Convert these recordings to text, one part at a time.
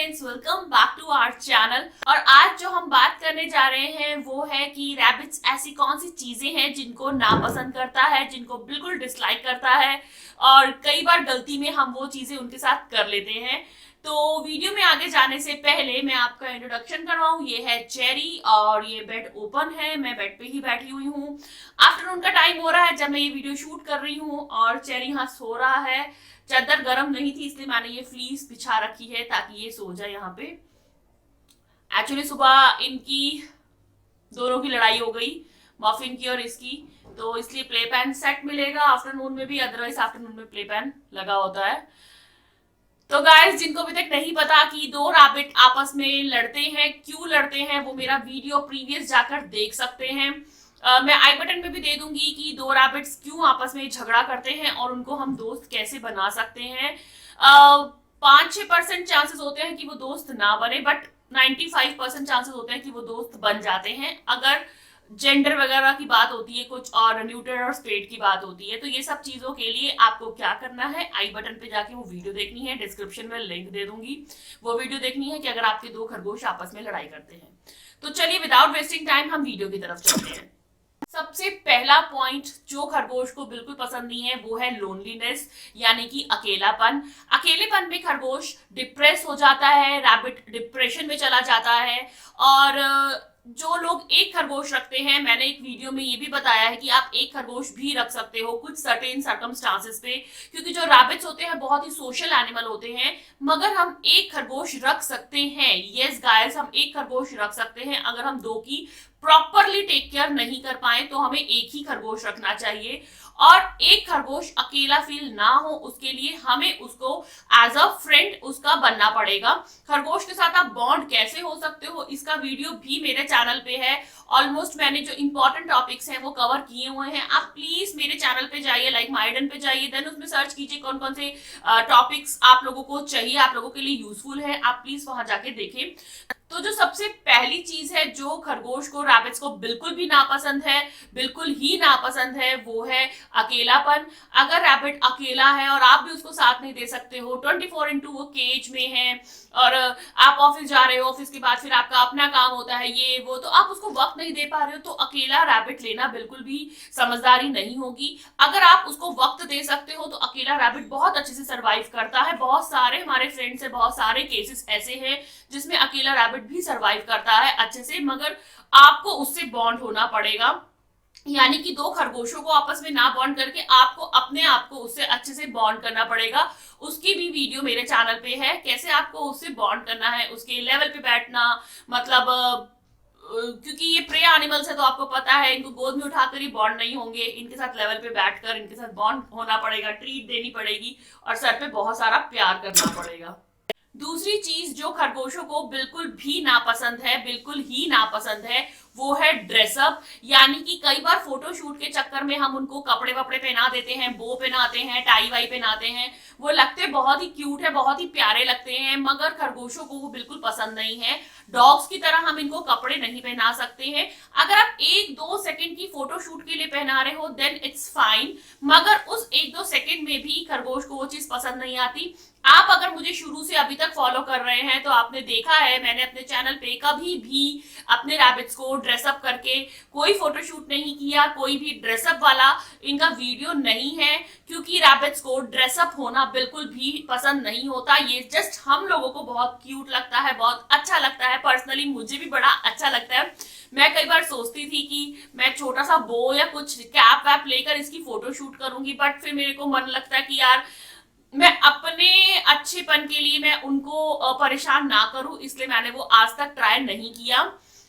Friends, welcome back to our channel. और आज जो हम बात करने जा रहे हैं वो है कि रैबिट्स ऐसी कौन सी चीजें हैं जिनको नापसंद करता है, जिनको बिल्कुल डिसलाइक करता है और कई बार गलती में हम वो चीजें उनके साथ कर लेते हैं। तो वीडियो में आगे जाने से पहले मैं आपका इंट्रोडक्शन करवाऊं। ये है चेरी और ये बेड ओपन है, मैं बेड पे ही बैठी हुई हूँ। आफ्टरनून का टाइम हो रहा है जब मैं ये वीडियो शूट कर रही हूँ और चेरी यहाँ सो रहा है। चादर गर्म नहीं थी इसलिए मैंने ये फ्लीस बिछा रखी है ताकि ये सो जाए यहाँ पे। एक्चुअली सुबह इनकी दोनों की लड़ाई हो गई, मफिन की और इसकी, तो इसलिए प्ले पैन सेट मिलेगा आफ्टरनून में भी, अदरवाइज आफ्टरनून में प्ले पैन लगा होता है। तो गाइस, जिनको अभी तक नहीं पता कि दो रैबिट आपस में लड़ते हैं, क्यों लड़ते हैं, वो मेरा वीडियो प्रीवियस जाकर देख सकते हैं। मैं आई बटन में भी दे दूंगी कि दो रैबिट्स क्यों आपस में झगड़ा करते हैं और उनको हम दोस्त कैसे बना सकते हैं। 5-6% चांसेस होते हैं कि वो दोस्त ना बने, बट 95% चांसेस होते हैं कि वो दोस्त बन जाते हैं अगर जेंडर वगैरह की बात होती है कुछ और न्यूट्रल और स्ट्रेट की बात होती है। तो ये सब चीजों के लिए आपको क्या करना है, आई बटन पे जाके वो वीडियो देखनी है, डिस्क्रिप्शन में लिंक दे दूंगी, वो वीडियो देखनी है कि अगर आपके दो खरगोश आपस में लड़ाई करते हैं। तो चलिए विदाउट वेस्टिंग टाइम हम वीडियो की तरफ चलते हैं। सबसे पहला पॉइंट जो खरगोश को बिल्कुल पसंद नहीं है वो है लोनलीनेस, यानी कि अकेलापन। अकेलेपन में खरगोश डिप्रेस हो जाता है, रैबिट डिप्रेशन में चला जाता है। और जो लोग एक खरगोश रखते हैं, मैंने एक वीडियो में ये भी बताया है कि आप एक खरगोश भी रख सकते हो कुछ सर्टेन सर्कमस्टांसेस पे, क्योंकि जो रैबिट्स होते हैं बहुत ही सोशल एनिमल होते हैं। मगर हम एक खरगोश रख सकते हैं, यस गाइस, हम एक खरगोश रख सकते हैं। अगर हम दो की प्रॉपरली टेक केयर नहीं कर पाए तो हमें एक ही खरगोश रखना चाहिए। और एक खरगोश अकेला फील ना हो उसके लिए हमें उसको एज अ फ्रेंड उसका बनना पड़ेगा। खरगोश के साथ आप बॉन्ड कैसे हो सकते हो, इसका वीडियो भी मेरे चैनल पे है। ऑलमोस्ट मैंने जो इंपॉर्टेंट टॉपिक्स हैं वो कवर किए हुए हैं। आप प्लीज मेरे चैनल पे जाइए, लाइक माइडन पे जाइए, देन उसमें सर्च कीजिए कौन कौन से टॉपिक्स आप लोगों को चाहिए, आप लोगों के लिए यूजफुल है, आप प्लीज वहां जाके देखें। तो जो सबसे पहली चीज है जो खरगोश को, रैबिट्स को बिल्कुल भी नापसंद है, बिल्कुल ही नापसंद है, वो है अकेलापन। अगर रैबिट अकेला है और आप भी उसको साथ नहीं दे सकते हो, 24x वो केज में है और आप ऑफिस जा रहे हो, ऑफिस के बाद फिर आपका अपना काम होता है ये वो, तो आप उसको वक्त नहीं दे पा रहे हो, तो अकेला रैबिट लेना बिल्कुल भी समझदारी नहीं होगी। अगर आप उसको वक्त दे सकते हो तो अकेला रैबिट बहुत अच्छे से सर्वाइव करता है। बहुत सारे हमारे फ्रेंड्स है, बहुत सारे केसेस ऐसे हैं जिसमें अकेला रैबिट भी सरवाइव करता है अच्छे से, मगर आपको उससे बॉन्ड होना पड़ेगा। यानी कि दो खरगोशों को आपस में ना बॉन्ड करके आपको अपने आप को उससे अच्छे से बॉन्ड करना पड़ेगा। उसकी भी वीडियो मेरे चैनल पे है, कैसे आपको उससे बॉन्ड करना है, उसके लेवल पे बैठना, मतलब क्योंकि ये प्रे एनिमल्स है तो आपको पता है इनको गोद में उठाकर ही बॉन्ड नहीं होंगे, इनके साथ लेवल पे बैठकर इनके साथ बॉन्ड होना पड़ेगा, ट्रीट देनी पड़ेगी और सर पे बहुत सारा प्यार करना पड़ेगा। दूसरी चीज जो खरगोशों को बिल्कुल भी नापसंद है, बिल्कुल ही नापसंद है, वो है ड्रेसअप। यानी कि कई बार फोटो शूट के चक्कर में हम उनको कपड़े वपड़े पहना देते हैं, बो पहनाते हैं, टाई वाई पहनाते हैं, वो लगते बहुत ही क्यूट है, बहुत ही प्यारे लगते हैं, मगर खरगोशों को वो बिल्कुल पसंद नहीं है। डॉग्स की तरह हम इनको कपड़े नहीं पहना सकते हैं। अगर आप 1-2 सेकंड की फोटो शूट के लिए पहना रहे हो देन इट्स फाइन, मगर उस 1-2 सेकंड में भी खरगोश को वो चीज पसंद नहीं आती। आप अगर मुझे शुरू से अभी तक फॉलो कर रहे हैं तो आपने देखा है मैंने अपने चैनल पे कभी भी अपने रैबिट्स को ड्रेसअप करके कोई फोटोशूट नहीं किया, कोई भी ड्रेसअप वाला इनका वीडियो नहीं है, क्योंकि रैबिट्स को ड्रेसअप होना बिल्कुल भी पसंद नहीं होता। ये जस्ट हम लोगों को बहुत क्यूट लगता है, बहुत अच्छा लगता है, पर्सनली मुझे भी बड़ा अच्छा लगता है। मैं कई बार सोचती थी कि मैं छोटा सा बो या कुछ कैप वैप लेकर इसकी फोटो शूट करूंगी, बट फिर मेरे को मन लगता है कि यार मैं अपने अच्छेपन के लिए मैं उनको परेशान ना करूं, इसलिए मैंने वो आज तक ट्राई नहीं किया।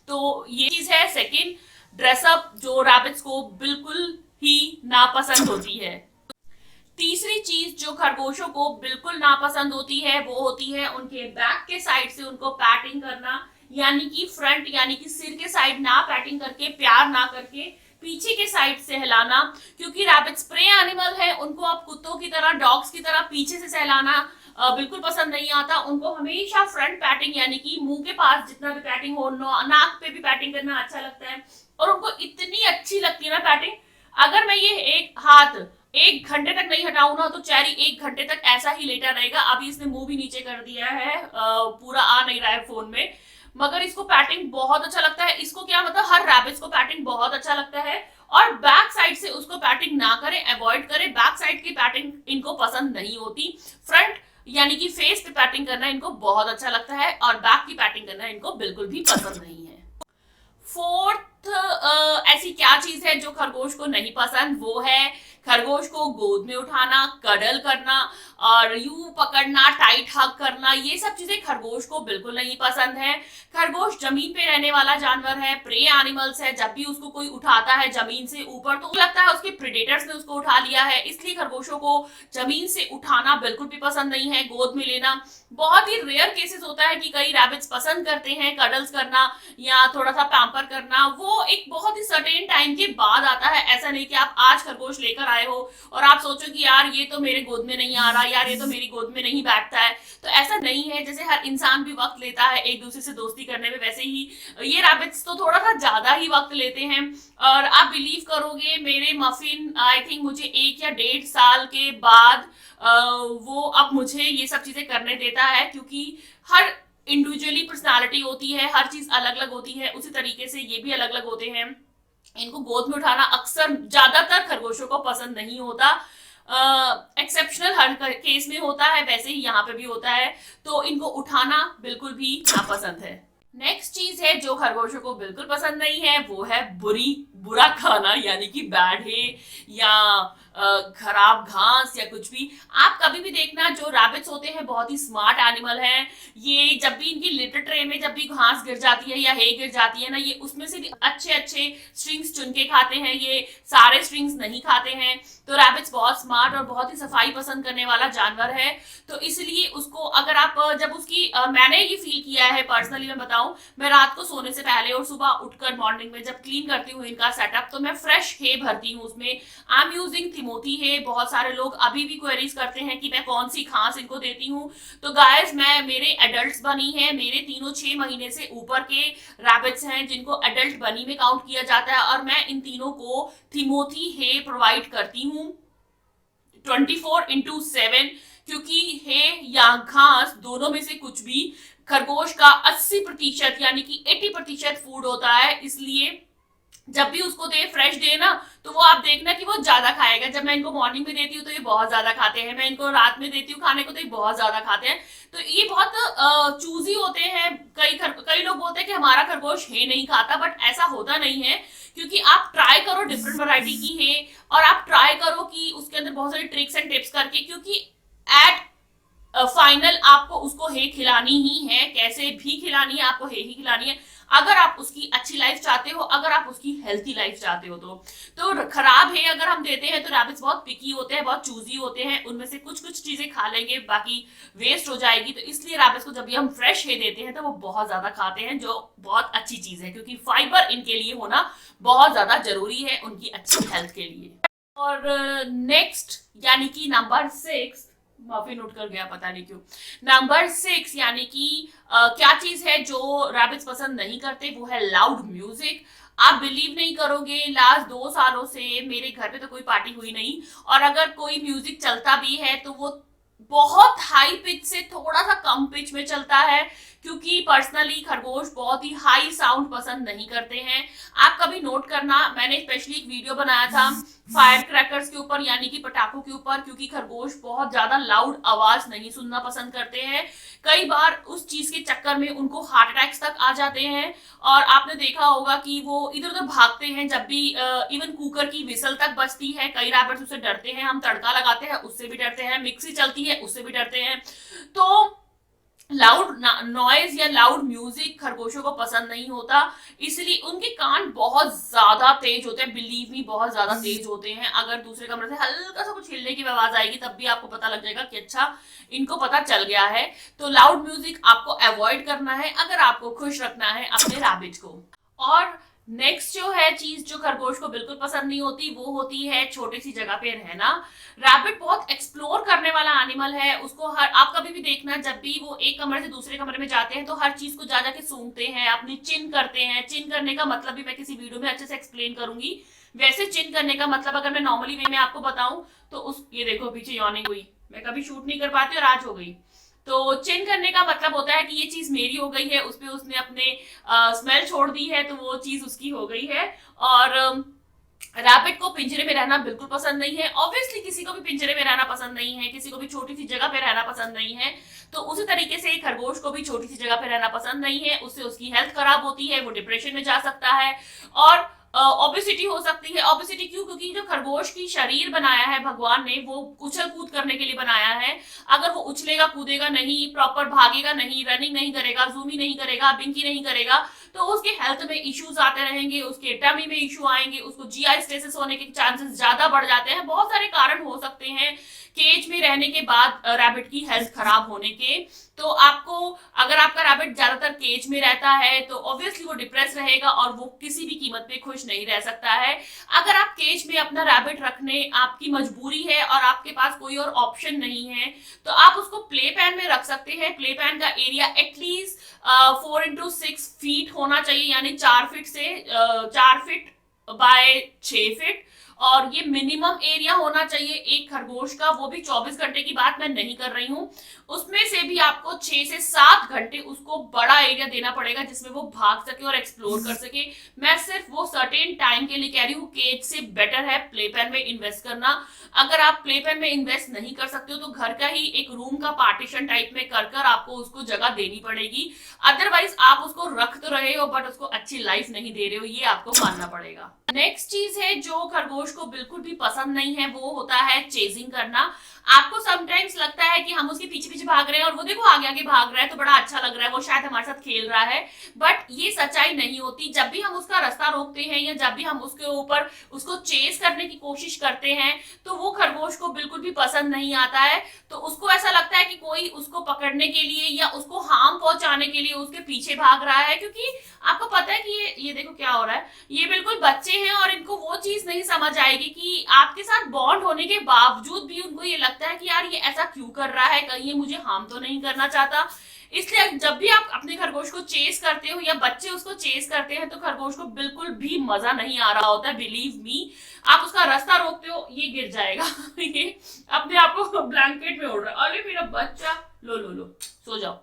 तो ये चीज है सेकंड, ड्रेसअप जो रैबिट्स को बिल्कुल ही नापसंद होती है। तीसरी चीज जो खरगोशों को बिल्कुल नापसंद होती है वो होती है उनके बैक के साइड से उनको पैटिंग करना, यानी कि फ्रंट यानी कि सिर के साइड ना पैटिंग करके, प्यार ना करके पीछे के साइड से हिलाना। क्योंकि रैबिट्स प्रे एनिमल है, उनको आप कुत्तों की तरह, डॉग्स की तरह पीछे से सहलाना बिल्कुल पसंद नहीं आता। उनको हमेशा फ्रंट पैटिंग यानी कि मुंह के पास जितना भी पैटिंग हो, नाक पे भी पैटिंग करना अच्छा लगता है और उनको इतनी अच्छी लगती है ना पैटिंग। अगर मैं ये एक हाथ 1 घंटे तक नहीं हटाऊं ना तो चेरी 1 घंटे तक ऐसा ही लेटा रहेगा। अभी इसने मुंह भी नीचे कर दिया है, पूरा आ नहीं रहा है फोन में, मगर इसको पैटिंग बहुत अच्छा लगता है। इसको क्या मतलब हर रैबिट्स को पैटिंग बहुत अच्छा लगता है, और बैक साइड से उसको पैटिंग ना करें, अवॉइड करें। बैक साइड की पैटिंग इनको पसंद नहीं होती। फ्रंट यानी कि फेस पे पैटिंग करना इनको बहुत अच्छा लगता है, और बैक की पैटिंग करना इनको बिल्कुल भी पसंद नहीं है। फोर्थ ऐसी क्या चीज है जो खरगोश को नहीं पसंद, वो है खरगोश को गोद में उठाना, कडल करना और यूं पकड़ना, टाइट हग करना। ये सब चीजें खरगोश को बिल्कुल नहीं पसंद है। खरगोश जमीन पे रहने वाला जानवर है, प्रे एनिमल्स है। जब भी उसको कोई उठाता है जमीन से ऊपर तो लगता है उसके प्रेडेटर्स ने उसको उठा लिया है, इसलिए खरगोशों को जमीन से उठाना बिल्कुल भी पसंद नहीं है, गोद में लेना। बहुत ही रेयर केसेस होता है कि कई रैबिट्स पसंद करते हैं कडल्स करना या थोड़ा सा पैम्पर करना, वो एक बहुत ही सर्टेन टाइम के बाद आता है। ऐसा नहीं कि आप आज खरगोश लेकर आए हो और आप सोचो कि यार ये तो मेरे गोद में नहीं आ रहा, यार ये तो मेरी गोद में नहीं बैठता है। तो ऐसा नहीं है। जैसे हर इंसान भी वक्त लेता है एक दूसरे से दोस्ती करने में, वैसे ही ये रैबिट्स तो थोड़ा सा ज्यादा ही वक्त लेते हैं। और आप बिलीव करोगे, मेरे मफिन आई थिंक मुझे 1 या 1.5 साल के बाद वो अब मुझे ये सब चीजें करने देता है, क्योंकि हर इंडिविजुअली पर्सनालिटी होती है, हर चीज अलग अलग होती है, उसी तरीके से ये भी अलग अलग होते हैं। इनको गोद में उठाना अक्सर ज्यादातर खरगोशों को पसंद नहीं होता, एक्सेप्शनल हर केस में होता है, वैसे ही यहाँ पे भी होता है। तो इनको उठाना बिल्कुल भी नापसंद है। नेक्स्ट चीज है जो खरगोशों को बिल्कुल पसंद नहीं है, वो है बुरा खाना, यानी कि बैड है या खराब घास या कुछ भी। आप कभी भी देखना, जो रैबिट्स होते हैं बहुत ही स्मार्ट एनिमल हैं। ये जब भी इनकी लिटर ट्रे में जब भी घास गिर जाती है या हे गिर जाती है ना, ये उसमें से भी अच्छे अच्छे स्ट्रिंग्स चुन के खाते हैं, ये सारे स्ट्रिंग्स नहीं खाते हैं। तो रैबिट्स बहुत स्मार्ट और बहुत ही सफाई पसंद करने वाला जानवर है। तो इसलिए उसको अगर आप जब उसकी मैंने ये फील किया है पर्सनली, मैं बताऊं, मैं रात को सोने से पहले और सुबह उठकर मॉर्निंग में जब क्लीन करती हूँ इनका सेटअप, तो मैं फ्रेश हे भरती हूँ उसमें। आई एम यूजिंग थिमोथी है। बहुत सारे लोग अभी भी क्वेरीज करते हैं कि मैं कौन सी घास इनको देती हूँ। तो गाइस, मैं मेरे एडल्ट्स बनी है, मेरे तीनों 6 महीने से ऊपर के रैबिट्स हैं जिनको एडल्ट बनी में काउंट किया जाता है, और मैं इन तीनों को थिमोथी हे प्रोवाइड करती हूँ 24/7, क्योंकि हे या घास दोनों में से कुछ भी खरगोश का 80% यानी कि 80% फूड होता है। इसलिए जब भी उसको दे, फ्रेश दे ना, तो वो आप देखना कि वो ज्यादा खाएगा। जब मैं इनको मॉर्निंग में देती हूँ तो ये बहुत ज्यादा खाते हैं, मैं इनको रात में देती हूँ खाने को तो ये बहुत ज्यादा खाते हैं। तो ये बहुत चूजी होते हैं। कई लोग बोलते हैं कि हमारा खरगोश हे नहीं खाता, बट ऐसा होता नहीं है, क्योंकि आप ट्राई करो डिफरेंट वैरायटी की हे, और आप ट्राई करो कि उसके अंदर बहुत सारी ट्रिक्स एंड टिप्स करके, क्योंकि एट फाइनल आपको उसको हे खिलानी ही है, कैसे भी खिलानी है, आपको हे ही खिलानी है, अगर आप उसकी अच्छी लाइफ चाहते हो, अगर आप उसकी हेल्थी लाइफ चाहते हो। तो खराब है अगर हम देते हैं तो रैबिट्स बहुत पिकी होते हैं, बहुत चूजी होते हैं, उनमें से कुछ कुछ चीजें खा लेंगे, बाकी वेस्ट हो जाएगी। तो इसलिए रैबिट्स को जब भी हम फ्रेश है देते हैं तो वो बहुत ज्यादा खाते हैं, जो बहुत अच्छी चीज है, क्योंकि फाइबर इनके लिए होना बहुत ज्यादा जरूरी है उनकी अच्छी हेल्थ के लिए। और नेक्स्ट यानी कि नंबर 6, मफिन उठ कर गया पता नहीं क्यों। नंबर 6 यानी कि क्या चीज है जो रैबिट्स पसंद नहीं करते, वो है लाउड म्यूजिक। आप बिलीव नहीं करोगे, लास्ट 2 सालों से मेरे घर पे तो कोई पार्टी हुई नहीं, और अगर कोई म्यूजिक चलता भी है तो वो बहुत हाई पिच से थोड़ा सा कम पिच में चलता है, क्योंकि पर्सनली खरगोश बहुत ही हाई साउंड पसंद नहीं करते हैं। आप कभी नोट करना, मैंने स्पेशली एक वीडियो बनाया था फायर क्रैकर्स के ऊपर, यानी कि पटाखों के ऊपर, क्योंकि खरगोश बहुत ज्यादा लाउड आवाज नहीं सुनना पसंद करते हैं। कई बार उस चीज के चक्कर में उनको हार्ट अटैक्स तक आ जाते हैं, और आपने देखा होगा कि वो इधर उधर भागते हैं जब भी इवन कुकर की विसल तक बजती है, कई रैबिट्स उससे डरते हैं। हम तड़का लगाते हैं उससे भी डरते हैं, मिक्सी चलती है उससे भी डरते हैं। तो लाउड नॉइज या लाउड म्यूजिक खरगोशों को पसंद नहीं होता, इसलिए उनके कान बहुत ज्यादा तेज होते हैं, बिलीव मी बहुत ज्यादा तेज होते हैं। अगर दूसरे कमरे से हल्का सा कुछ हिलने की आवाज आएगी तब भी आपको पता लग जाएगा कि अच्छा इनको पता चल गया है। तो लाउड म्यूजिक आपको अवॉइड करना है अगर आपको खुश रखना है अपने रैबिट को। और नेक्स्ट जो है चीज जो खरगोश को बिल्कुल पसंद नहीं होती, वो होती है छोटी सी जगह पे रहना। रैबिट बहुत एक्सप्लोर करने वाला एनिमल है, उसको आप कभी भी देखना, जब भी वो एक कमरे से दूसरे कमरे में जाते हैं तो हर चीज को जा जाके सूंघते हैं, अपनी चिन करते हैं। चिन करने का मतलब भी मैं किसी वीडियो में अच्छे से एक्सप्लेन करूंगी। वैसे चिन करने का मतलब अगर मैं नॉर्मली वे में आपको बताऊं तो उस ये देखो पीछे यॉर्निंग हुई, मैं कभी शूट नहीं कर पाती और आज हो गई। तो चिन करने का मतलब होता है कि ये चीज मेरी हो गई है, उस पे उसने अपने स्मेल छोड़ दी है तो वो चीज उसकी हो गई है। और रैबिट को पिंजरे में रहना बिल्कुल पसंद नहीं है। ऑब्वियसली किसी को भी पिंजरे में रहना पसंद नहीं है, किसी को भी छोटी सी जगह पे रहना पसंद नहीं है। तो उसी तरीके से खरगोश को भी छोटी सी जगह पे रहना पसंद नहीं है, उससे उसकी हेल्थ खराब होती है, वो डिप्रेशन में जा सकता है और ओबेसिटी हो सकती है। ओबेसिटी क्यों? क्योंकि जो खरगोश की शरीर बनाया है भगवान ने वो उछल कूद करने के लिए बनाया है। अगर वो उछलेगा कूदेगा नहीं, प्रॉपर भागेगा नहीं, रनिंग नहीं करेगा, जूमी नहीं करेगा, बिंकी नहीं करेगा, तो उसके हेल्थ में इश्यूज आते रहेंगे, उसके टमी में इशू आएंगे, उसको जीआई स्टेसिस होने के चांसेस ज्यादा बढ़ जाते हैं। बहुत सारे कारण हो सकते हैं केज में रहने के बाद रैबिट की हेल्थ खराब होने के। तो आपको, अगर आपका रैबिट ज्यादातर केज में रहता है तो ऑब्वियसली वो डिप्रेस रहेगा और वो किसी भी कीमत पे खुश नहीं रह सकता है। अगर आप केज में अपना रैबिट रखने आपकी मजबूरी है और आपके पास कोई और ऑप्शन नहीं है तो आप उसको प्ले पैन में रख सकते हैं। प्ले पैन का एरिया एटलीस्ट 4x6 फीट होना चाहिए, यानी 4 फीट से 4 फीट बाय 6 फीट। और ये मिनिमम एरिया होना चाहिए एक खरगोश का, वो भी 24 घंटे की बात मैं नहीं कर रही हूँ। उसमें से भी आपको 6 से 7 घंटे उसको बड़ा एरिया देना पड़ेगा जिसमें वो भाग सके और एक्सप्लोर कर सके। मैं सिर्फ वो सर्टेन टाइम के लिए कह रही हूँ, केज से बेटर है प्ले पैन में इन्वेस्ट करना। अगर आप प्ले पैन में इन्वेस्ट नहीं कर सकते हो तो घर का ही एक रूम का पार्टीशन टाइप में कर कर आपको उसको जगह देनी पड़ेगी। अदरवाइज आप उसको रख तो रहे हो बट उसको अच्छी लाइफ नहीं दे रहे हो, ये आपको मानना पड़ेगा। नेक्स्ट चीज है जो खरगोश को बिल्कुल भी पसंद नहीं है, वो होता है चेजिंग करना। आपको समटाइम्स लगता है कि हम उसके पीछे पीछे भाग रहे हैं और वो देखो आगे आगे भाग रहा है तो बड़ा अच्छा लग रहा है, वो शायद हमारे साथ खेल रहा है, बट ये सच्चाई नहीं होती। जब भी हम उसका रास्ता रोकते हैं या जब भी हम उसके ऊपर उसको चेस करने की कोशिश करते हैं तो वो खरगोश को बिल्कुल भी पसंद नहीं आता है। तो उसको ऐसा लगता है कि कोई उसको पकड़ने के लिए या उसको हार्म पहुंचाने के लिए उसके पीछे भाग रहा है, क्योंकि आपको पता है कि ये देखो क्या हो रहा है, ये बिल्कुल बच्चे हैं और इनको वो चीज नहीं समझ आएगी कि आपके साथ बॉन्ड होने के बावजूद भी उनको ये लगता है कि यार ये ऐसा क्यों कर रहा है, कहीं ये मुझे हार्म तो नहीं करना चाहता। इसलिए जब भी आप अपने खरगोश को चेस करते हो या बच्चे उसको चेस करते हैं तो खरगोश को बिल्कुल भी मजा नहीं आ रहा होता है, बिलीव मी। आप उसका रास्ता रोकते हो ये गिर जाएगा ये अपने आप को ब्लैंकेट में उड़ रहा है, अरे मेरा बच्चा, लो लो लो सो जाओ।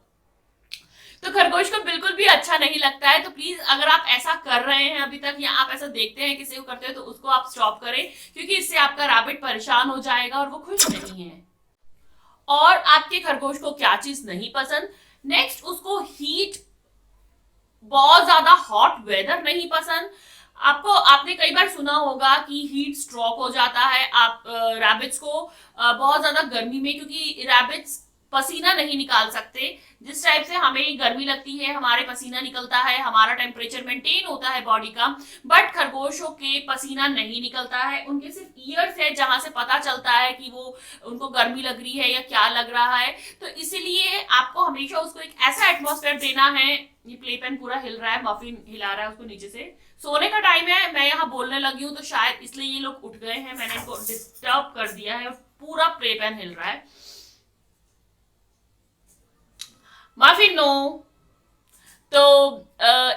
तो खरगोश को बिल्कुल भी अच्छा नहीं लगता है। तो प्लीज अगर आप ऐसा कर रहे हैं अभी तक या आप ऐसा देखते हैं किसी को करते हो तो उसको आप स्टॉप करें, क्योंकि इससे आपका रैबिट परेशान हो जाएगा और वो खुश नहीं है। और आपके खरगोश को क्या चीज नहीं पसंद? नेक्स्ट, उसको हीट, बहुत ज्यादा हॉट वेदर नहीं पसंद। आपने कई बार सुना होगा कि हीट स्ट्रोक हो जाता है आप रैबिट्स को बहुत ज्यादा गर्मी में, क्योंकि रैबिट्स पसीना नहीं निकाल सकते। जिस टाइप से हमें गर्मी लगती है, हमारे पसीना निकलता है, हमारा टेम्परेचर मेंटेन होता है बॉडी का, बट खरगोशों के पसीना नहीं निकलता है। उनके सिर्फ ईयर्स है जहां से पता चलता है कि वो उनको गर्मी लग रही है या क्या लग रहा है। तो इसीलिए आपको हमेशा उसको एक ऐसा एटमॉस्फेयर देना है। ये प्ले पेन पूरा हिल रहा है, मफिन हिला रहा है उसको नीचे से। सोने का टाइम है, मैं यहाँ बोलने लगी हूँ तो शायद इसलिए ये लोग उठ गए हैं, मैंने इनको डिस्टर्ब कर दिया है और पूरा प्ले पेन हिल रहा है। माफी नो। तो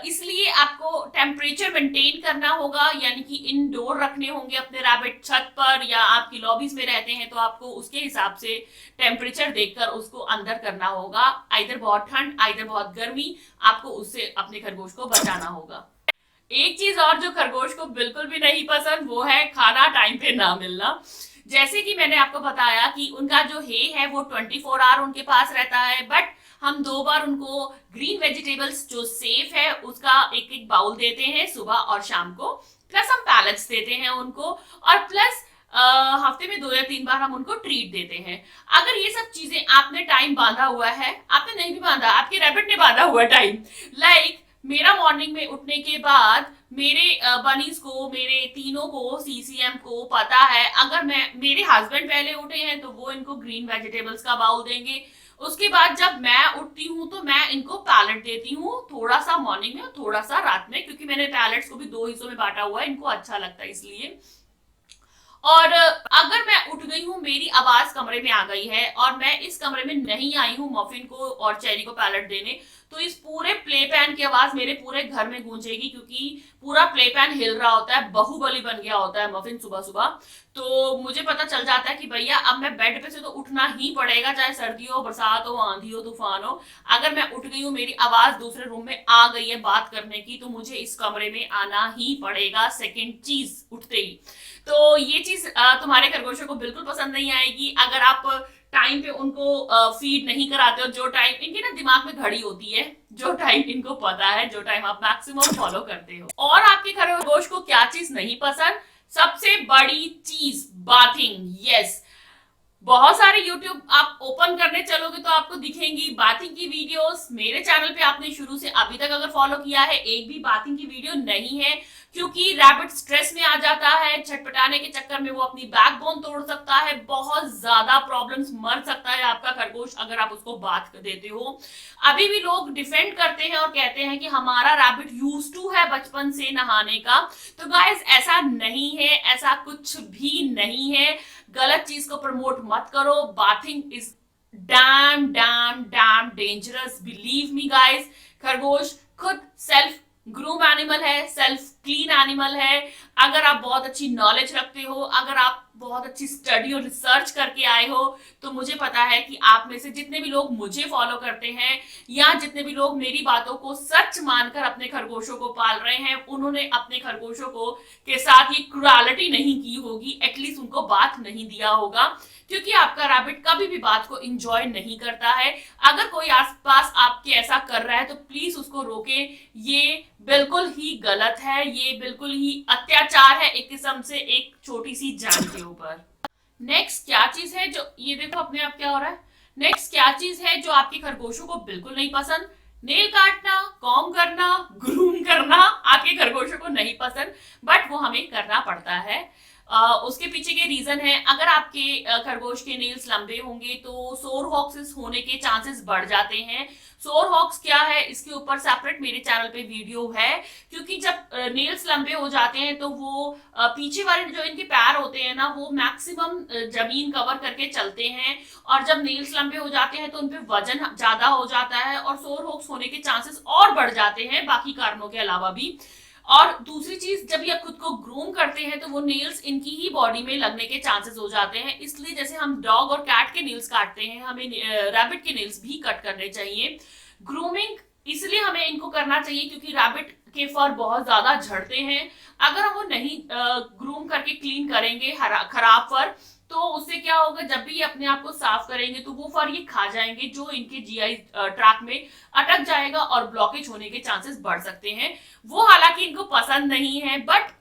इसलिए आपको टेम्परेचर मेंटेन करना होगा, यानी कि इनडोर रखने होंगे अपने रैबिट, छत पर या आपकी लॉबीज में रहते हैं तो आपको उसके हिसाब से टेम्परेचर देखकर उसको अंदर करना होगा। आइदर बहुत ठंड आइदर बहुत गर्मी, आपको उससे अपने खरगोश को बचाना होगा। एक चीज और जो खरगोश को बिल्कुल भी नहीं पसंद वो है खाना टाइम पे ना मिलना। जैसे कि मैंने आपको बताया कि उनका जो है वो 24 आवर उनके पास रहता है, बट हम 2 बार उनको ग्रीन वेजिटेबल्स जो सेफ है उसका एक एक बाउल देते हैं सुबह और शाम को, प्लस हम पैलेट्स देते हैं उनको, और प्लस हफ्ते में 2 या 3 बार हम उनको ट्रीट देते हैं। अगर ये सब चीजें आपने टाइम बांधा हुआ है, आपने नहीं भी बांधा, आपके रैबिट ने बांधा हुआ टाइम, लाइक मेरा मॉर्निंग में उठने के बाद मेरे बनीज को, मेरे तीनों को, सीसीएम को पता है अगर मेरे हस्बैंड पहले उठे हैं तो वो इनको ग्रीन वेजिटेबल्स का बाउल देंगे। उसके बाद जब मैं उठती हूँ तो मैं इनको पैलेट देती हूँ, थोड़ा सा मॉर्निंग में थोड़ा सा रात में, क्योंकि मैंने पैलेट्स को भी 2 हिस्सों में बांटा हुआ है, इनको अच्छा लगता है इसलिए। और अगर मैं उठ गई हूँ, मेरी आवाज कमरे में आ गई है और मैं इस कमरे में नहीं आई हूँ मफिन को और चेरी को पैलेट देने, तो इस पूरे प्ले पैन की आवाज मेरे पूरे घर में गूंजेगी, क्योंकि पूरा प्ले पैन हिल रहा होता है, बाहुबली बन गया होता है मफिन सुबह सुबह। तो मुझे पता चल जाता है कि भैया अब मैं बेड पे से तो उठना ही पड़ेगा, चाहे सर्दी हो, बरसात हो, आंधी हो, तूफान हो। अगर मैं उठ गई हूँ, मेरी आवाज दूसरे रूम में आ गई है बात करने की, तो मुझे इस कमरे में आना ही पड़ेगा सेकंड चीज उठते ही। तो ये चीज तुम्हारे खरगोशों को बिल्कुल पसंद नहीं आएगी अगर आप टाइम पे उनको फीड नहीं कराते हो। जो टाइम इनके ना दिमाग में घड़ी होती है, जो टाइम इनको पता है, जो टाइम आप मैक्सिमम फॉलो करते हो। और आपके खरगोश को क्या चीज नहीं पसंद? सबसे बड़ी चीज, बाथिंग। यस, बहुत सारे YouTube आप ओपन करने चलोगे तो आपको दिखेंगी बाथिंग की वीडियोस। मेरे चैनल पे आपने शुरू से अभी तक अगर फॉलो किया है, एक भी बाथिंग की वीडियो नहीं है, क्योंकि रैबिट स्ट्रेस में आ जाता है, छटपटाने के चक्कर में वो अपनी बैकबोन तोड़ सकता है, बहुत ज्यादा प्रॉब्लम्स, मर सकता है आपका खरगोश अगर आप उसको बाथ देते हो। अभी भी लोग डिफेंड करते हैं और कहते हैं कि हमारा रैबिट यूज्ड टू है बचपन से नहाने का। तो गाइस ऐसा नहीं है, ऐसा कुछ भी नहीं है। गलत चीज को प्रमोट मत करो। Bathing is damn dam dam dangerous, believe me guys. खरगोश खुद सेल्फ ग्रूम एनिमल है, सेल्फ क्लीन एनिमल है। अगर आप बहुत अच्छी नॉलेज रखते हो, अगर आप बहुत अच्छी स्टडी और रिसर्च करके आए हो, तो मुझे पता है कि आप में से जितने भी लोग मुझे फॉलो करते हैं या जितने भी लोग मेरी बातों को सच मानकर अपने खरगोशों को पाल रहे हैं, उन्होंने अपने खरगोशों को के साथ ये क्रूरलिटी नहीं की होगी, एटलीस्ट उनको बात नहीं दिया होगा, क्योंकि आपका रैबिट कभी भी बात को एंजॉय नहीं करता है। अगर कोई आसपास आपके ऐसा कर रहा है तो प्लीज उसको रोकें। ये बिल्कुल ही गलत है, ये बिल्कुल ही अत्याचार है एक किस्म से एक छोटी सी जान के ऊपर। नेक्स्ट क्या चीज है जो, ये देखो अपने आप क्या हो रहा है। नेक्स्ट क्या चीज है जो आपके खरगोशों को बिल्कुल नहीं पसंद? नेल काटना, कॉम करना, ग्रूम करना आपके खरगोशों को नहीं पसंद, बट वो हमें करना पड़ता है। उसके पीछे के रीजन है, अगर आपके खरगोश के नेल्स लंबे होंगे तो सोर हॉक्स होने के चांसेस बढ़ जाते हैं। सोर हॉक्स क्या है, इसके ऊपर सेपरेट मेरे चैनल पे वीडियो है, क्योंकि जब नेल्स लंबे हो जाते हैं तो वो पीछे वाले जो इनके पैर होते हैं ना, वो मैक्सिमम जमीन कवर करके चलते हैं, और जब नेल्स लंबे हो जाते हैं तो उनपे वजन ज्यादा हो जाता है और सोर हॉक्स होने के चांसेस और बढ़ जाते हैं, बाकी कारणों के अलावा भी। और दूसरी चीज, जब ये खुद को ग्रूम करते हैं तो वो नेल्स इनकी ही बॉडी में लगने के चांसेस हो जाते हैं। इसलिए जैसे हम डॉग और कैट के नेल्स काटते हैं, हमें रैबिट के नेल्स भी कट करने चाहिए। ग्रूमिंग इसलिए हमें इनको करना चाहिए क्योंकि रैबिट के फर बहुत ज्यादा झड़ते हैं। अगर हम वो नहीं ग्रूम करके क्लीन करेंगे खराब फर, तो उससे क्या होगा, जब भी ये अपने आप को साफ करेंगे तो वो फर ये खा जाएंगे, जो इनके जीआई ट्रैक में अटक जाएगा और ब्लॉकेज होने के चांसेस बढ़ सकते हैं। वो हालांकि इनको पसंद नहीं है, बट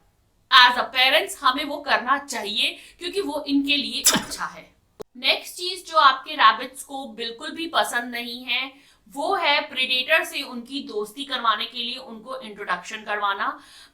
एज अ पेरेंट्स हमें वो करना चाहिए क्योंकि वो इनके लिए अच्छा है। नेक्स्ट चीज जो आपके रैबिट्स को बिल्कुल भी पसंद नहीं है, वो है प्रीडेटर से उनकी दोस्ती करवाने के लिए उनको इंट्रोडक्शन करवाना।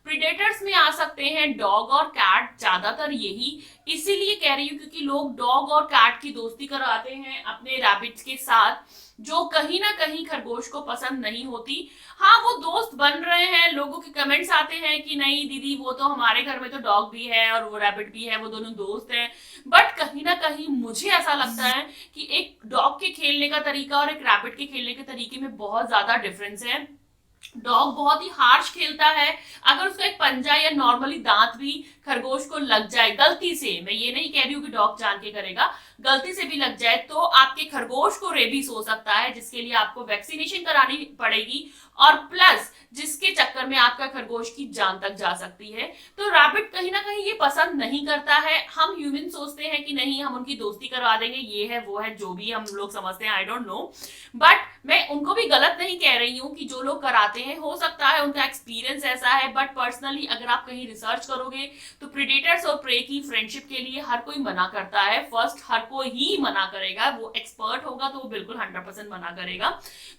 प्रीडेटर्स में आ सकते हैं डॉग और कैट, ज्यादातर यही इसीलिए कह रही हूँ क्योंकि लोग डॉग और कैट की दोस्ती करवाते हैं अपने रैबिट्स के साथ, जो कहीं ना कहीं खरगोश को पसंद नहीं होती। हाँ, वो दोस्त बन रहे हैं, लोगों के कमेंट्स आते हैं कि नहीं दीदी वो तो हमारे घर में तो डॉग भी है और वो रैबिट भी है, वो दोनों दोस्त हैं, बट कहीं ना कहीं मुझे ऐसा लगता है कि एक डॉग के खेलने का तरीका और एक रैबिट के खेलने के तरीके में बहुत ज्यादा डिफरेंस है। डॉग बहुत ही हार्श खेलता है, अगर उसका एक पंजा या नॉर्मली दांत भी खरगोश को लग जाए गलती से, मैं ये नहीं कह रही हूँ कि डॉग जान के करेगा, गलती से भी लग जाए तो आपके खरगोश को रेबीज हो सकता है, जिसके लिए आपको वैक्सीनेशन करानी पड़ेगी, और प्लस जिसके चक्कर में आपका खरगोश की जान तक जा सकती है। तो रैबिट कहीं ना कहीं ये पसंद नहीं करता है। हम ह्यूमन सोचते हैं कि नहीं हम उनकी दोस्ती करवा देंगे, ये है वो है, जो भी हम लोग समझते हैं, आई डोंट नो, बट मैं उनको भी गलत नहीं कह रही हूँ कि जो लोग कराते हैं, हो सकता है उनका एक्सपीरियंस ऐसा है, बट पर्सनली अगर आप कहीं रिसर्च करोगे तो प्रेडेटर्स और प्रे की फ्रेंडशिप के लिए हर कोई मना करता है। फर्स्ट हर कोई ही मना करेगा, वो एक्सपर्ट होगा तो वो बिल्कुल 100% मना करेगा।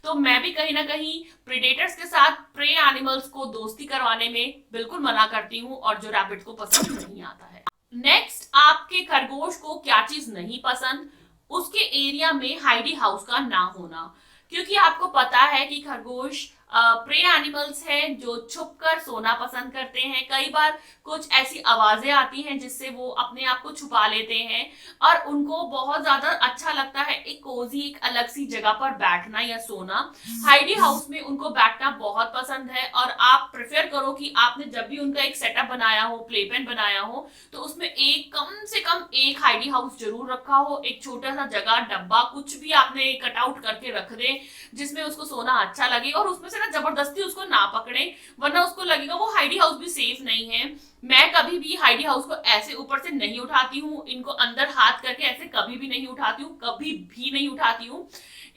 तो मैं भी कहीं ना कहीं प्रेडेटर्स के साथ प्रे एनिमल्स को दोस्ती करवाने में बिल्कुल मना करती हूँ, और जो रैबिट को पसंद नहीं आता है। नेक्स्ट, आपके खरगोश को क्या चीज नहीं पसंद? उसके एरिया में हाइडी हाउस का ना होना, क्योंकि आपको पता है कि खरगोश प्रे एनिमल्स हैं जो छुपकर सोना पसंद करते हैं। कई बार कुछ ऐसी आवाजें आती हैं जिससे वो अपने आप को छुपा लेते हैं और उनको बहुत ज्यादा अच्छा लगता है एक कोजी, एक अलग सी जगह पर बैठना या सोना। हाइडी हाउस में उनको बैठना बहुत पसंद है और आप प्रेफर करो कि आपने जब भी उनका एक सेटअप बनाया हो, प्लेपेन बनाया हो, तो उसमें एक कम से कम एक हाइडी हाउस जरूर रखा हो। एक छोटा सा जगह, डब्बा, कुछ भी आपने कट आउट करके रख दे जिसमें उसको सोना अच्छा लगे और उसमें से ना जबरदस्ती उसको ना पकड़े, वरना उसको लगेगा वो हाइडी हाउस भी सेफ नहीं है। मैं कभी भी हाइडी हाउस को ऐसे ऊपर से नहीं उठाती हूँ, इनको अंदर हाथ करके ऐसे कभी भी नहीं उठाती हूँ, कभी भी नहीं उठाती हूँ।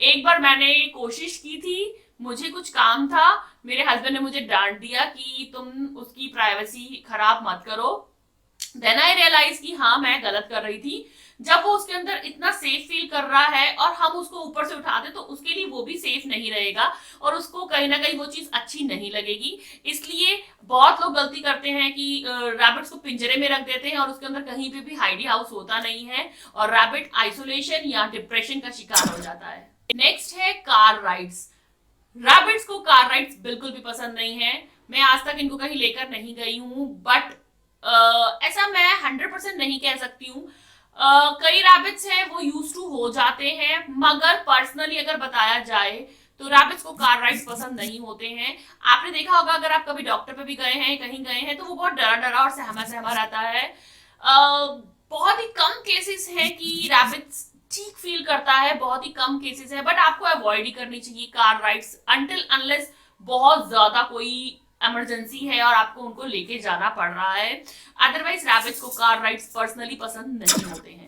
एक बार मैंने कोशिश की थी, मुझे कुछ काम था, मेरे हस्बैंड ने मुझे डांट दिया कि तुम उसकी प्राइवेसी खराब मत करो। देन आई रियलाइज कि हाँ मैं गलत कर रही थी। जब वो उसके अंदर इतना सेफ फील कर रहा है और हम उसको ऊपर से उठा दे तो उसके लिए वो भी सेफ नहीं रहेगा और उसको कहीं ना कहीं वो चीज अच्छी नहीं लगेगी। इसलिए बहुत लोग गलती करते हैं कि रैबिट्स को पिंजरे में रख देते हैं और उसके अंदर कहीं पे भी हाइडी हाउस होता नहीं है और रैबिट आइसोलेशन या डिप्रेशन का शिकार हो जाता है। नेक्स्ट है कार राइड्स। रैबिट्स को कार राइड्स बिल्कुल भी पसंद नहीं है। मैं आज तक इनको कहीं लेकर नहीं गई हूँ, बट ऐसा मैं 100% नहीं कह सकती हूँ। कई रैबिट्स हैं वो यूज टू हो जाते हैं, मगर पर्सनली अगर बताया जाए तो रैबिट्स को कार राइड्स पसंद नहीं होते हैं। आपने देखा होगा अगर आप कभी डॉक्टर पे भी गए हैं, कहीं गए हैं, तो वो बहुत डरा डरा और सहमा सहमा रहता है। बहुत ही कम केसेस हैं कि रैबिट्स ठीक फील करता है, बहुत ही कम केसेस है, बट आपको अवॉइड ही करनी चाहिए कार राइड्स अंटिल अनलेस बहुत ज्यादा कोई इमरजेंसी है और आपको उनको लेके जाना पड़ रहा है। अदरवाइज रैबिट्स को कार राइड्स पर्सनली पसंद नहीं होते हैं।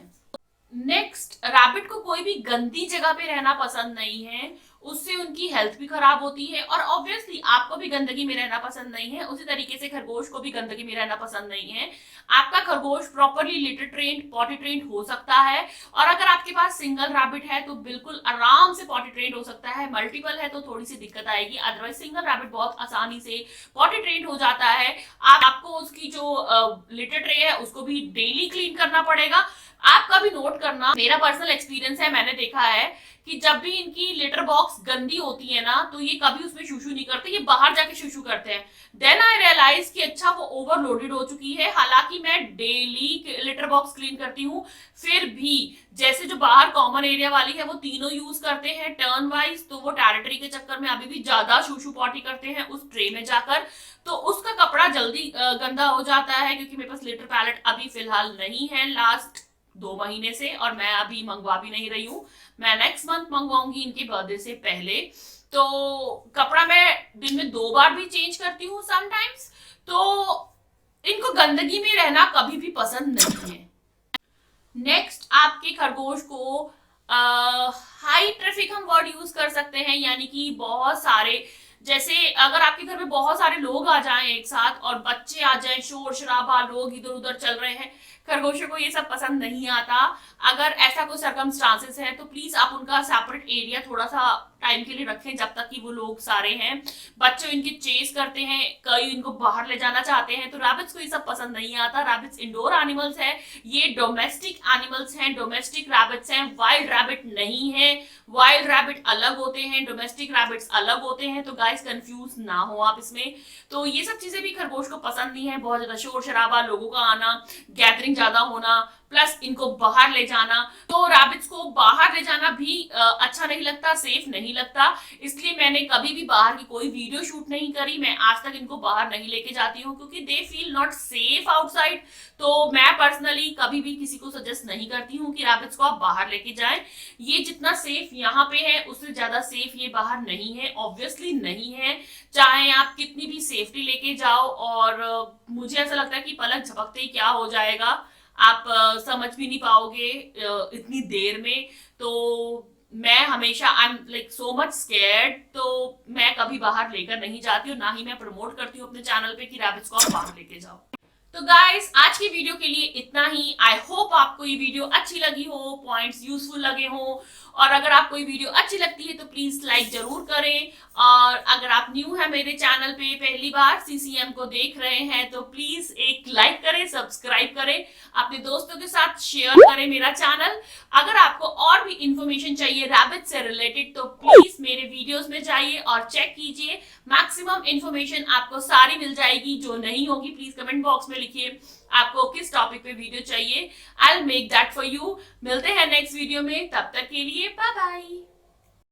नेक्स्ट, रैबिट को कोई भी गंदी जगह पे रहना पसंद नहीं है, उससे उनकी हेल्थ भी खराब होती है और ऑब्वियसली आपको भी गंदगी में रहना पसंद नहीं है। उसी तरीके से खरगोश को भी गंदगी में रहना पसंद नहीं है। आपका खरगोश properly litter trained, potty trained हो सकता है और अगर आपके पास सिंगल रैबिट है तो बिल्कुल आराम से पॉटी ट्रेन्ड हो सकता है। मल्टीपल है तो थोड़ी सी दिक्कत आएगी, अदरवाइज सिंगल रैबिट बहुत आसानी से पॉटी ट्रेन्ड हो जाता है। आपको उसकी जो लिटर ट्रे है उसको भी डेली क्लीन करना पड़ेगा। आप कभी नोट करना, मेरा पर्सनल एक्सपीरियंस है, मैंने देखा है कि जब भी इनकी लिटर बॉक्स गंदी होती है ना तो ये कभी उसमें शूशू नहीं करते, ये बाहर जाके शूशू करते हैं। देन आई रियलाइज कि अच्छा वो ओवरलोडेड हो चुकी है। हालांकि मैं डेली लिटर बॉक्स क्लीन करती हूँ, फिर भी जैसे जो बाहर कॉमन एरिया वाली है वो तीनों यूज करते हैं टर्न वाइज, तो वो टेरिटरी के चक्कर में अभी भी ज्यादा शूशू पॉटी करते हैं उस ट्रे में जाकर, तो उसका कपड़ा जल्दी गंदा हो जाता है। क्योंकि मेरे पास लिटर पैलेट अभी फिलहाल नहीं है लास्ट 2 महीने से और मैं अभी मंगवा भी नहीं रही हूँ, मैं नेक्स्ट मंथ मंगवाऊंगी इनके बर्थडे से पहले। तो कपड़ा मैं दिन में 2 बार भी चेंज करती हूँ समटाइम्स, तो इनको गंदगी में रहना कभी भी पसंद नहीं है। नेक्स्ट, आपके खरगोश को हाई ट्रैफिक हम वर्ड यूज कर सकते हैं, यानी कि बहुत सारे, जैसे अगर आपके घर में बहुत सारे लोग आ जाएं एक साथ और बच्चे आ जाएं, शोर शराबा, लोग इधर उधर चल रहे हैं, खरगोशों को ये सब पसंद नहीं आता। अगर ऐसा कोई सर्कमस्टांसेस है तो प्लीज आप उनका सेपरेट एरिया थोड़ा सा टाइम के लिए रखें जब तक कि वो लोग सारे हैं। बच्चे इनके चेस करते हैं, कई इनको बाहर ले जाना चाहते हैं, तो रैबिट्स को ये सब पसंद नहीं आता। रैबिट्स इंडोर एनिमल्स है, ये डोमेस्टिक एनिमल्स हैं, डोमेस्टिक रैबिट्स हैं, वाइल्ड रैबिट नहीं है। वाइल्ड रैबिट अलग होते हैं, डोमेस्टिक रैबिट्स अलग होते हैं, तो गाइस कंफ्यूज ना हो आप इसमें। तो ये सब चीजें भी खरगोश को पसंद नहीं है, बहुत ज्यादा शोर शराबा, लोगों का आना, गैदरिंग ज्यादा होना, प्लस इनको बाहर ले जाना। तो रैबिट्स को बाहर ले जाना भी अच्छा नहीं लगता, सेफ नहीं लगता, इसलिए मैंने कभी भी बाहर की कोई वीडियो शूट नहीं करी। मैं आज तक इनको बाहर नहीं लेके जाती हूँ क्योंकि they feel not safe outside. तो मैं पर्सनली कभी भी किसी को सजेस्ट नहीं करती हूँ कि रैबिट्स को आप बाहर लेके जाएं। ये जितना सेफ यहाँ पे है उससे ज्यादा सेफ ये बाहर नहीं है, ऑब्वियसली नहीं है। चाहे आप कितनी भी सेफ्टी लेके जाओ, और मुझे ऐसा लगता है कि पलक झपकते ही क्या हो जाएगा, आप समझ भी नहीं पाओगे इतनी देर में। तो मैं हमेशा I am like so much scared, तो मैं कभी बाहर लेकर नहीं जाती और ना ही मैं प्रमोट करती हूँ अपने चैनल पे कि रैबिट्स को आप बाहर लेके जाओ। तो गाइस आज की वीडियो के लिए इतना ही। आई होप आपको ये वीडियो अच्छी लगी हो, पॉइंट्स यूजफुल लगे हो, और अगर आपको ये वीडियो अच्छी लगती है तो प्लीज लाइक जरूर करें। और अगर आप न्यू है मेरे चैनल पे, पहली बार सीसीएम को देख रहे हैं, तो प्लीज एक लाइक करें, सब्सक्राइब करें, अपने दोस्तों के साथ शेयर करें मेरा चैनल। अगर आपको और भी इंफॉर्मेशन चाहिए रैबिट से रिलेटेड तो प्लीज मेरे वीडियोस में जाइए और चेक कीजिए। मैक्सिमम इंफॉर्मेशन आपको सारी मिल जाएगी। जो नहीं होगी प्लीज कमेंट बॉक्स में लिखिए आपको किस टॉपिक पे वीडियो चाहिए। I will make that for you. मिलते हैं नेक्स्ट वीडियो में, तब तक के लिए बाय बाय।